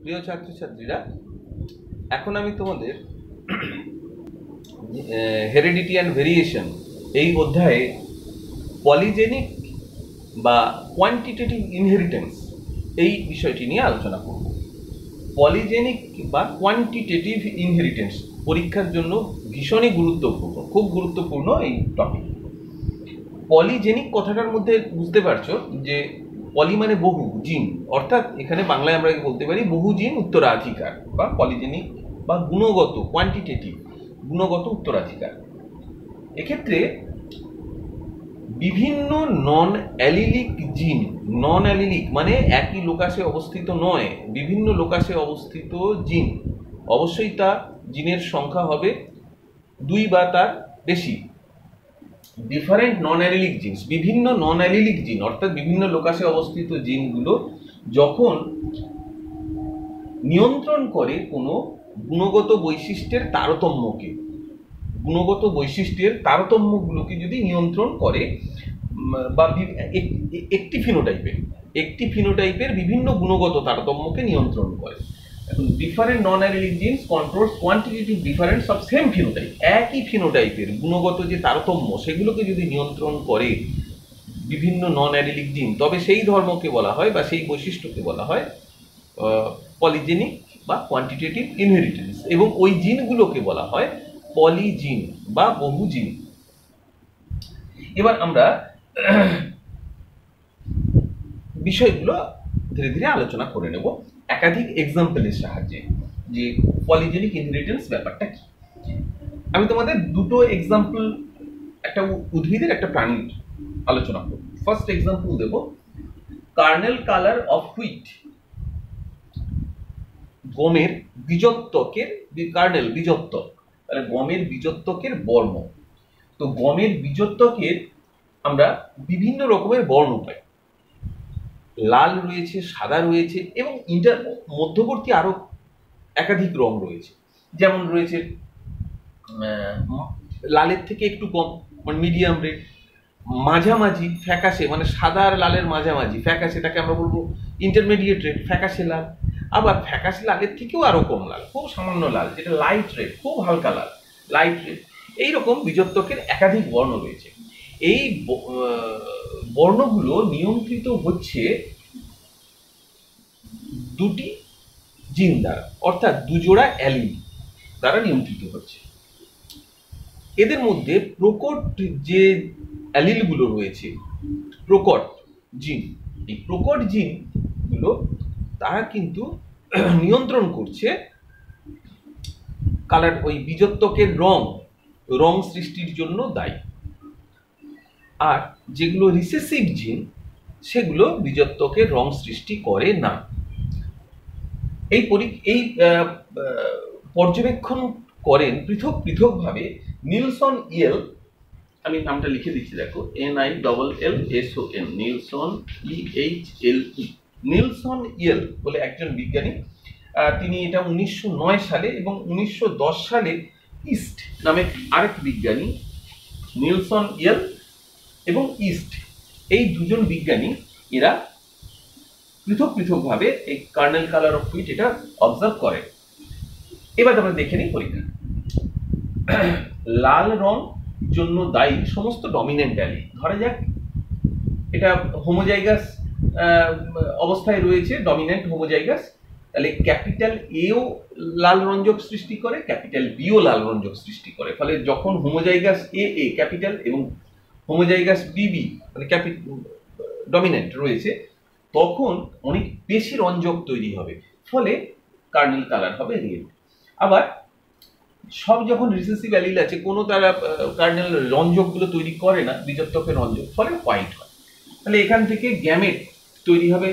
প্রিয় ছাত্রছাত্রীরা, এখন আমি তোমাদের হেরিডিটি অ্যান্ড ভেরিয়েশন এই অধ্যায়ে পলিজেনিক বা কোয়ান্টিটেটিভ ইনহেরিটেন্স এই বিষয়টি নিয়ে আলোচনা করব। পলিজেনিক বা কোয়ান্টিটেটিভ ইনহেরিটেন্স পরীক্ষার জন্য ভীষণই গুরুত্বপূর্ণ, খুব গুরুত্বপূর্ণ এই টপিক। পলিজেনিক কথাটার মধ্যে বুঝতে পারছো যে পলি মানে বহু, জিন, অর্থাৎ এখানে বাংলায় আমরা বলতে পারি বহু জিন উত্তরাধিকার বা পলিজেনিক বা গুণগত, কোয়ান্টিটেটিভ গুণগত উত্তরাধিকার। এক্ষেত্রে বিভিন্ন নন অ্যালিলিক জিন, নন অ্যালিলিক মানে একই লোকাসে অবস্থিত নয়, বিভিন্ন লোকাসে অবস্থিত জিন, অবশ্যই তা জিনের সংখ্যা হবে 2 বা তার বেশি। ডিফারেন্ট নন অ্যালিলিক জিনস, বিভিন্ন নন অ্যালিলিক জিন অর্থাৎ বিভিন্ন লোকাসে অবস্থিত জিনগুলো যখন নিয়ন্ত্রণ করে কোনো গুণগত বৈশিষ্ট্যের তারতম্যকে, গুণগত বৈশিষ্ট্যের তারতম্যগুলোকে যদি নিয়ন্ত্রণ করে বা একটি ফিনোটাইপের বিভিন্ন গুণগত তারতম্যকে নিয়ন্ত্রণ করে। এখন different non allelic genes controls quantitative difference of same phenotype, একই ফিনোটাইপের গুণগত যে তারতম্য সেগুলোকে যদি নিয়ন্ত্রণ করে বিভিন্ন নন অ্যালিলিক জিন, তবে সেই ধর্মকে বলা হয় বা সেই বৈশিষ্ট্যকে বলা হয় পলিজেনিক বা কোয়ান্টিটেটিভ ইনহেরিটেন্স, এবং ওই জিনগুলোকে বলা হয় পলিজিন বা বহু জিন। এবার আমরা বিষয়গুলো ধীরে ধীরে আলোচনা করে নেব একাধিক এক্সাম্পলের সাহায্যে, যে পলিজেনিক ইনহেরিটেন্স ব্যাপারটা কি। আমি তোমাদের দুটো এক্সাম্পল, একটা উদ্ভিদের একটা প্রাণীর আলোচনা করব। ফার্স্ট এক্সাম্পল দেব কার্নেল কালার অফ হুইট, গমের বীজত্বকের, কার্নেল বীজত্বক, তাহলে গমের বীজত্বকের বর্ণ। তো গমের বীজত্বকের আমরা বিভিন্ন রকমের বর্ণ পাই, লাল রয়েছে, সাদা রয়েছে এবং মধ্যবর্তী আরো একাধিক রং রয়েছে। যেমন রয়েছে লালের থেকে একটু কম মানে মিডিয়াম রেড, মাঝামাঝি ফ্যাকাশে মানে সাদা আর লালের মাঝামাঝি ফ্যাকাশেটাকে আমরা বলবো ইন্টারমিডিয়েট রেড, ফ্যাকাশে লাল। আবার ফ্যাকাশে লালের থেকেও আরো কম লাল, খুব সামান্য লাল, যেটা লাইট রেড, খুব হালকা লাল, লাইট রেড। এইরকম বীজত্বকের একাধিক বর্ণ রয়েছে। এই বর্ণগুলো নিয়ন্ত্রিত হচ্ছে দুটি জিন দ্বারা, অর্থাৎ দুজোড়া অ্যালিল দ্বারা নিয়ন্ত্রিত হচ্ছে। এদের মধ্যে প্রকট যে অ্যালিলগুলো রয়েছে, প্রকট জিন, এই প্রকট জিনগুলো তারা কিন্তু নিয়ন্ত্রণ করছে কালার, ওই বীজত্বকের রং সৃষ্টির জন্য দায়ী। আর যেগুলো রিসেসিভ জিন সেগুলো বীজত্বকের রং সৃষ্টি করে না। এই পর্যবেক্ষণ করেন পৃথক পৃথকভাবে নিলসন ইয়েল, আমি নামটা লিখে দিচ্ছি, দেখো NILLSON, Nielsen EHLE, Nielsen Yale বলে একজন বিজ্ঞানী। তিনি এটা 1909 সালে এবং 1910 সালে ইস্ট নামে আরেক বিজ্ঞানী, নিলসন ইয়েল এবং ইস্ট, এই দুজন বিজ্ঞানী এরা পৃথক পৃথকভাবে এই কার্নেল কালার অফ হুইট এটা অবজার্ভ করে। এবার আমরা দেখে নিই পরীক্ষা। লাল রং জন্য দায়ী সমস্ত ডমিনেন্ট অ্যালিল, ধরা যাক এটা হোমোজাইগাস অবস্থায় রয়েছে, ডমিনেন্ট হোমোজাইগাস, তাহলে ক্যাপিটাল এও লাল রঞ্জক সৃষ্টি করে, ক্যাপিটাল বিও লাল রঞ্জক সৃষ্টি করে। ফলে যখন হোমোজাইগাস এ ক্যাপিটাল এবং হোমোজাইগাস বিবি মানে ডমিনেন্ট রয়েছে, তখন অনেক বেশি রঞ্জক তৈরি হবে, ফলে কার্নেল কালার হবে রেড। আবার সব যখন রিসেসিভ অ্যালিল আছে, কোনো তারা কার্নেল রঞ্জকগুলো তৈরি করে না, বীজত্বকের রঞ্জক, ফলে হোয়াইট হয়। তাহলে এখান থেকে গ্যামেট তৈরি হবে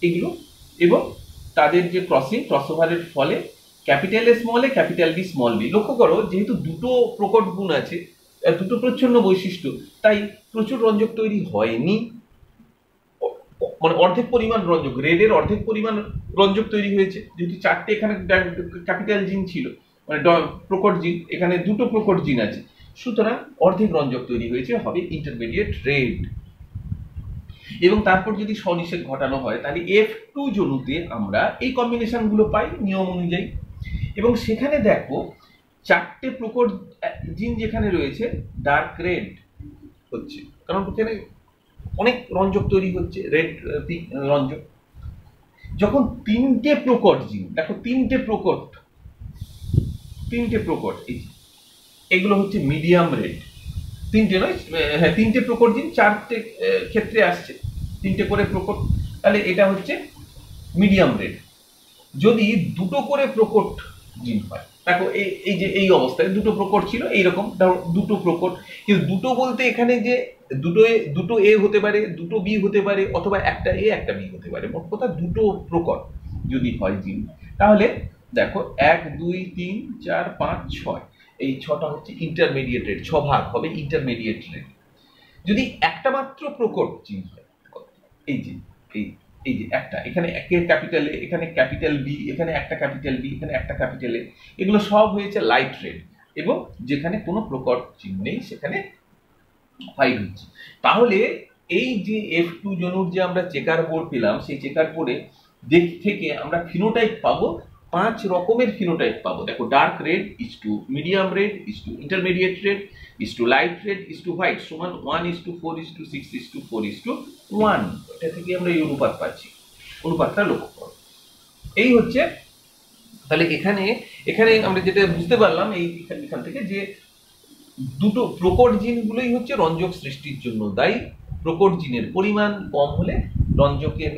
এগুলো, এবং তাদের যে ক্রসওভারের ফলে capital A small A, capital B small B. লক্ষ্য করো, যেহেতু দুটো প্রকট গুণ আছে, দুটো প্রচ্ছন্ন বৈশিষ্ট্য, তাই প্রচুর রঞ্জক তৈরি হয়নি, মানে অর্ধেক পরিমাণ রঞ্জক, রেডের অর্ধেক পরিমাণ রঞ্জক তৈরি হয়েছে, যেহেতু চারটে এখানে ক্যাপিটাল জিন ছিল, মানে প্রকট জিন, এখানে দুটো প্রকট জিন আছে, সুতরাং অর্ধেক রঞ্জক তৈরি হয়েছে, হবে ইন্টারমিডিয়েট রেড। এবং তারপর যদি স্বনিষেধ ঘটানো হয় তাহলে F2 জনুতে আমরা এই কম্বিনেশনগুলো পাই নিয়ম অনুযায়ী। এবং সেখানে দেখো 4টে প্রকট জিন যেখানে রয়েছে ডার্ক রেড হচ্ছে, কারণ এখানে অনেক রঞ্জক তৈরি হচ্ছে, রেড রঞ্জক। যখন 3টে প্রকট জিন, দেখো 3টে প্রকট এগুলো হচ্ছে মিডিয়াম রেড, 3টে নয়, হ্যাঁ 3টে প্রকট জিন 4টে ক্ষেত্রে আসছে, 3টে করে প্রকট, তাহলে এটা হচ্ছে মিডিয়াম রেড। যদি 2টো করে প্রকট জিন হয়, দেখো এই যে এই অবস্থায় 2টো প্রকট ছিল এইরকম, ধরো 2টো প্রকট, কিন্তু 2টো বলতে এখানে যে দুটো এ হতে পারে, 2টো বি হতে পারে, অথবা একটা এ একটা বি হতে পারে, মোট কথা 2টো প্রকট যদি হয় জিন, তাহলে দেখো 1 2 3 4 5 6, এই 6টা হচ্ছে ইন্টারমিডিয়েট রেড, 6 ভাগ হবে ইন্টারমিডিয়েট রেড। যদি একটা মাত্র প্রকট জিন হয়, এই যে এই যে একটা, এখানে একের ক্যাপিটাল এ, এখানে ক্যাপিটাল বি, এখানে একটা ক্যাপিটাল বি, এখানে একটা ক্যাপিটাল এ, এগুলো সব হয়েছে লাইট রেড, এবং যেখানে কোনো প্রকট চিহ্ন নেই সেখানে হোয়াইট হচ্ছে। তাহলে এই যে F2 জনুর যে আমরা চেকার বোর্ড পেলাম, সেই চেকার বোর্ডে থেকে আমরা ফিনোটাইপ পাবো, 5 রকমের ফিনোটাইপ পাবো। দেখো dark red is to medium red is to intermediate red is to light red is to white সমান 1:4:6:1। এটা থেকে আমরা এই অনুপাত পাচ্ছি, অনুপাতটা লক্ষ্য করো। এই হচ্ছে, তাহলে এখানে আমরা যেটা বুঝতে পারলাম এখান থেকে যে দুটো প্রকট জিনগুলোই হচ্ছে রঞ্জক সৃষ্টির জন্য দায়ী। প্রকট জিনের পরিমাণ কম হলে রঞ্জকের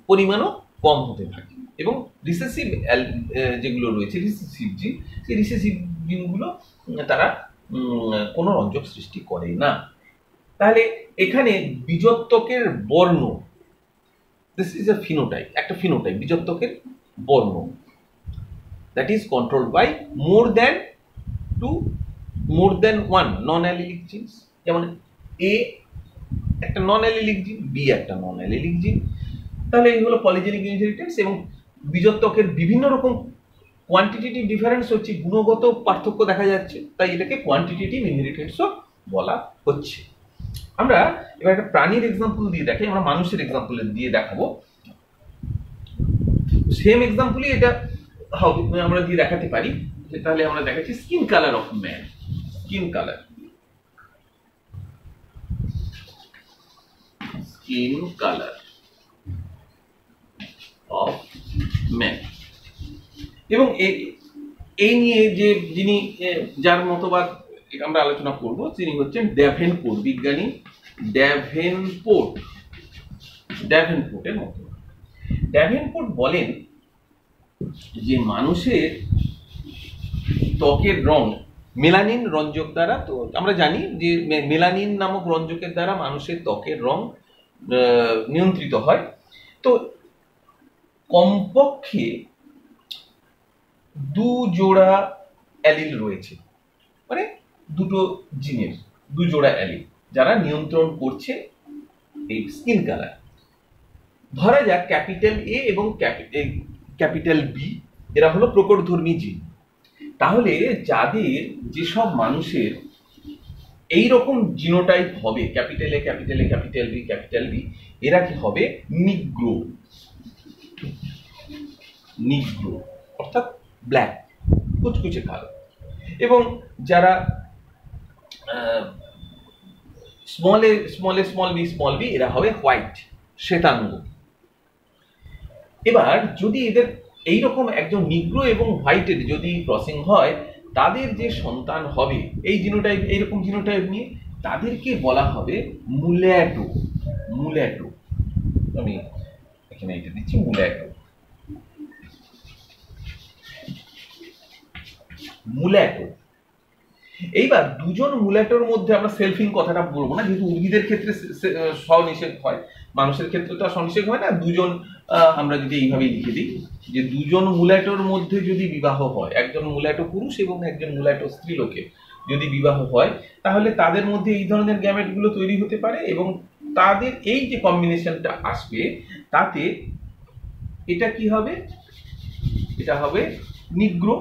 পরিমাণও কম হতে থাকে, এবং রিসেসিভ যেগুলো রয়েছে রিসেসিভ জিন, সেই রিসেসিভ জিনগুলো তারা কোনো রঞ্জক সৃষ্টি করে না। তাহলে এখানে বীজত্বকের বর্ণ, দিস ইজ এ ফিনোটাইপ, একটা ফিনোটাইপ বীজত্বকের বর্ণ, that is controlled by more than one non allelic genes. যেমন এ একটা নন অ্যালিলিক জিন, বি একটা নন অ্যালিলিক জিন। তাহলে এই হলো পলিজেনিক ইনহেরিটেন্স, এবং বীজত্বকের বিভিন্ন রকম কোয়ান্টিটেটিভ ডিফারেন্স হচ্ছে, গুণগত পার্থক্য দেখা যাচ্ছে, তাই এটাকে কোয়ান্টিটেটিভ ইনহেরিটেন্সও বলা হচ্ছে। আমরা এবার একটা প্রাণীর এক্সাম্পল দিয়ে দেখাই, আমরা মানুষের এক্সাম্পল দিয়ে দেখাবো। সেম এক্সাম্পলই এটা আমরা দিয়ে দেখাতে পারি। তাহলে আমরা দেখাচ্ছি skin colour of man. Skin colour of man, এবং এই নিয়ে যে যিনি যার মতবাদ আমরা আলোচনা করব তিনি হচ্ছেন ড্যাভেনপোর্ট, বিজ্ঞানী ড্যাভেনপোর্টের মতবাদ। ড্যাভেনপোর্ট বলেন যে মানুষের ত্বকের রং মেলানিন রঞ্জক দ্বারা, তো আমরা জানি যে মেলানিন নামক রঞ্জকের দ্বারা মানুষের ত্বকের রং নিয়ন্ত্রিত হয়। তো কমপক্ষে 2 জোড়া অ্যালিল রয়েছে, মানে 2টো জিনের 2 জোড়া অ্যালিল যারা নিয়ন্ত্রণ করছে এই স্কিন কালার। ধরা যাক ক্যাপিটাল এ এবং ক্যাপিটাল বি এরা হলো প্রকটধর্মী জিন। তাহলে যেসব মানুষের এই রকম জিনোটাইপ হবে, capital A capital A capital B, এরা কি হবে নিগ্রো অর্থাৎ ব্ল্যাক, কুচকুচে কালো। এবং যারা স্মল বি এরা হবে হোয়াইট, শ্বেতাঙ্গ। এবার যদি এদের এইরকম একজন নিগ্রো এবং হোয়াইটের যদি ক্রসিং হয়, তাদের যে সন্তান হবে এই জিনোটাইপ, এইরকম জিনোটাইপ নিয়ে, তাদেরকে বলা হবে মুল্যাটো। আমি এখানে এটা দিচ্ছি মুল্যাটো। এইবার দুজন মুল্যাটোর মধ্যে আমরা সেলফিং কথাটা বলবো না, যেহেতু উদ্ভিদের ক্ষেত্রে স্বনিষেধ হয়, মানুষের ক্ষেত্রে তো স্বনিষেধ হয় না। দুজন আমরা যদি এইভাবে লিখে দিই যে দুজন মুল্যাটোর মধ্যে যদি বিবাহ হয়, একজন মুল্যাটো পুরুষ এবং একজন মুল্যাটো স্ত্রীলোকের যদি বিবাহ হয়, তাহলে তাদের মধ্যে এই ধরনের গ্যামেটগুলো তৈরি হতে পারে, এবং তাদের এই যে কম্বিনেশনটা আসবে তাতে এটা কি হবে, এটা হবে নিগ্রো।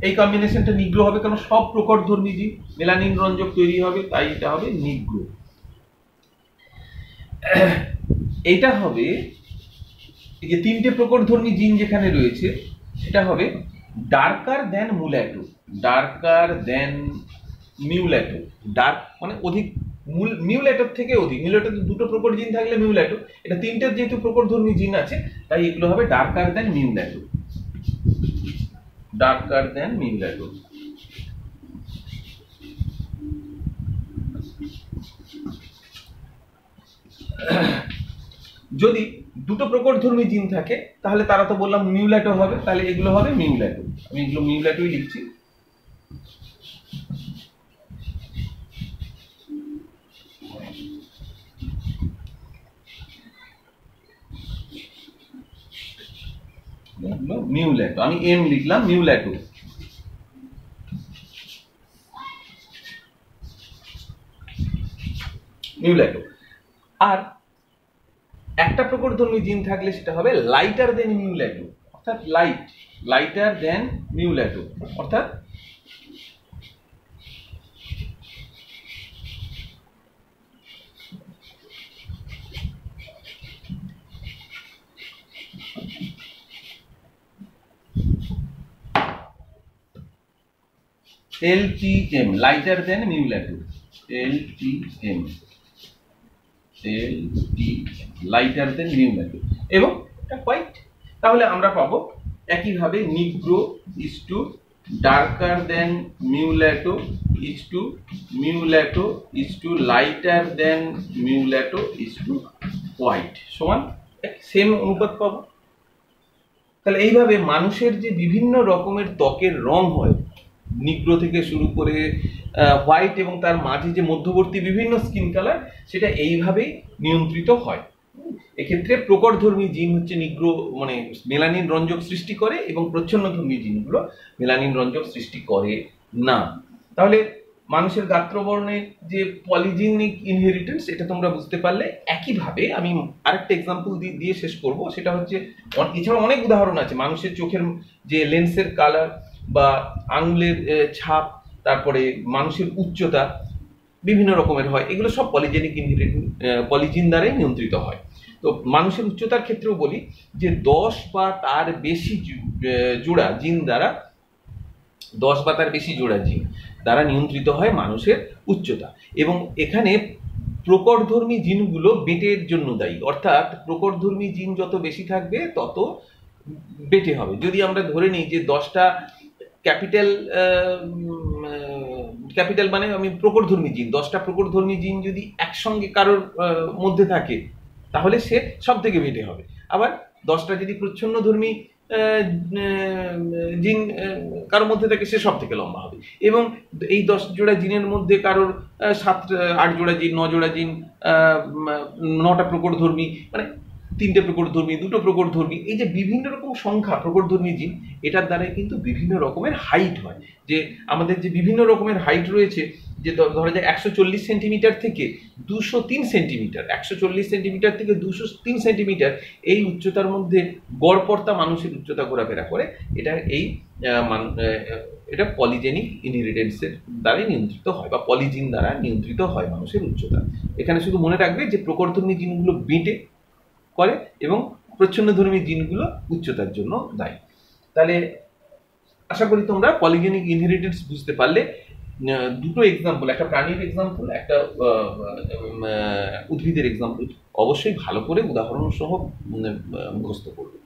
এই কম্বিনেশনটা নিগ্রো হবে কারণ সব প্রকটধর্মী জীব মেলানিন রঞ্জক তৈরি হবে, তাই এটা হবে নিগ্রো। এটা হবে এই যে তিনটে প্রকটধর্মী জিন যেখানে রয়েছে সেটা হবে darker than mulatto, darker than mulatto. Dark মানে অধিক, মিউল্যাটোর থেকে অধিক। মিউল্যাটোতে দুটো প্রকট জিন থাকলে মিউল্যাটো, এটা তিনটে যেহেতু প্রকটধর্মী জিন আছে তাই এগুলো হবে ডার্কার দ্যান মিউল্যাটো, ডার্কার দ্যান মিউল্যাটো। যদি দুটো প্রকটধর্মী জিন থাকে তাহলে তারা তো বললাম মিউল্যাটো হবে, তাহলে এগুলো হবে মিউল্যাটো। আমি এগুলো মিউল্যাটোই লিখছি। মিউল্যাটো, আমি এম লিখলাম, মিউল্যাটো। মিউল্যাটো। আর একটা প্রকটধর্মী জিন থাকলে সেটা হবে লাইটার দেন মিউল্যাটো, অর্থাৎ লাইটার দেন মিউল্যাটো, অর্থাৎ LTM, lighter than mulatto, LTM, lighter than mulatto, এবং এটা হোয়াইট। তাহলে আমরা পাবো একইভাবে negro is to darker than mulatto is to mulatto is to lighter than mulatto is to white সমান same অনুপাত পাবো। তাহলে এইভাবে মানুষের যে বিভিন্ন রকমের ত্বকের রং হয়, নিগ্রো থেকে শুরু করে হোয়াইট এবং তার মাঝে যে মধ্যবর্তী বিভিন্ন স্কিন কালার, সেটা এইভাবেই নিয়ন্ত্রিত হয়। এক্ষেত্রে প্রকটধর্মী জিন হচ্ছে নিগ্রো মানে মেলানিন রঞ্জক সৃষ্টি করে, এবং প্রচ্ছন্নধর্মী জিনগুলো মেলানিন রঞ্জক সৃষ্টি করে না। তাহলে মানুষের গাত্রবর্ণের যে পলিজিনিক ইনহেরিটেন্স, এটা তোমরা বুঝতে পারলে। একইভাবে আমি আরেকটা এক্সাম্পল দিয়ে শেষ করব, সেটা হচ্ছে এছাড়া অনেক উদাহরণ আছে। মানুষের চোখের যে লেন্সের কালার বা আঙুলের ছাপ, তারপরে মানুষের উচ্চতা বিভিন্ন রকমের হয়, এগুলো সব পলিজেনিক ইনহেরিটেন্স পলিজিন দ্বারাই নিয়ন্ত্রিত হয়। তো মানুষের উচ্চতার ক্ষেত্রেও বলি যে 10 বা তার বেশি জোড়া জিন দ্বারা, 10 বা তার বেশি জোড়া জিন দ্বারা নিয়ন্ত্রিত হয় মানুষের উচ্চতা। এবং এখানে প্রকটধর্মী জিনগুলো বেটের জন্য দায়ী, অর্থাৎ প্রকটধর্মী জিন যত বেশি থাকবে তত বেটে হবে। যদি আমরা ধরে নিই যে 10টা ক্যাপিটাল মানে আমি প্রকটধর্মী জিন, 10টা প্রকটধর্মী জিন যদি একসঙ্গে কারোর মধ্যে থাকে তাহলে সে সব থেকে বেটে হবে। আবার 10টা যদি প্রচ্ছন্নধর্মী জিন কারোর মধ্যে থাকে সে সব থেকে লম্বা হবে। এবং এই 10 জোড়া জিনের মধ্যে কারোর 7-8 জোড়া জিন, 9 জোড়া জিন, 9টা প্রকটধর্মী মানে 3টে প্রকটধর্মী, 2টো প্রকটধর্মী, এই যে বিভিন্ন রকম সংখ্যা প্রকটধর্মী জিন, এটার দ্বারাই কিন্তু বিভিন্ন রকমের হাইট হয়। যে আমাদের যে বিভিন্ন রকমের হাইট রয়েছে, যে ধরা যায় 140 সেন্টিমিটার থেকে 203 সেন্টিমিটার, 140 সেন্টিমিটার থেকে 203 সেন্টিমিটার, এই উচ্চতার মধ্যে গড়পড়তা মানুষের উচ্চতা ঘোরাফেরা করে। এটা পলিজেনিক ইনহেরিটেন্সের দ্বারাই নিয়ন্ত্রিত হয়, বা পলিজিন দ্বারা নিয়ন্ত্রিত হয় মানুষের উচ্চতা। এখানে শুধু মনে রাখবে যে প্রকটধর্মী জিনগুলো বেটে করে এবং প্রচ্ছন্নধর্মী জিনগুলো উচ্চতার জন্য দায়ী। তাহলে আশা করি তোমরা পলিজেনিক ইনহেরিটেন্স বুঝতে পারলে। দুটো এক্সাম্পল, একটা প্রাণীর এক্সাম্পল, একটা উদ্ভিদের এক্সাম্পল, অবশ্যই ভালো করে উদাহরণ সহ মুখস্থ করবে।